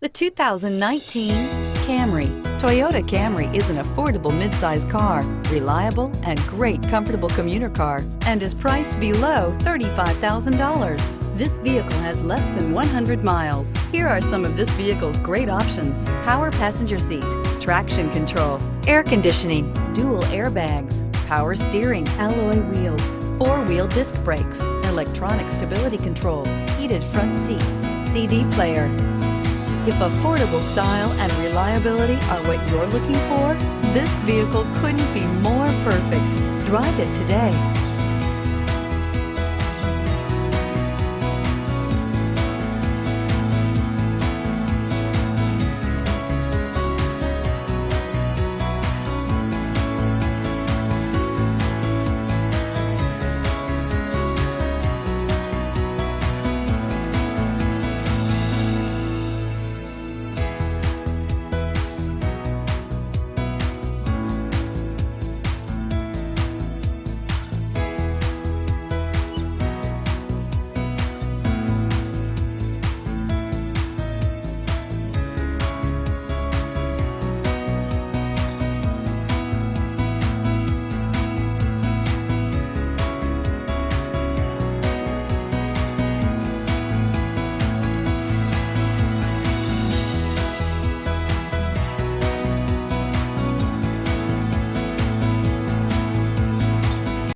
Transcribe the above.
The 2019 Camry. Toyota Camry is an affordable midsize car, reliable and great comfortable commuter car, and is priced below $35,000. This vehicle has less than 100 miles. Here are some of this vehicle's great options: power passenger seat, traction control, air conditioning, dual airbags, power steering, alloy wheels, four-wheel disc brakes, electronic stability control, heated front seats, CD player. If affordable style and reliability are what you're looking for, this vehicle couldn't be more perfect. Drive it today.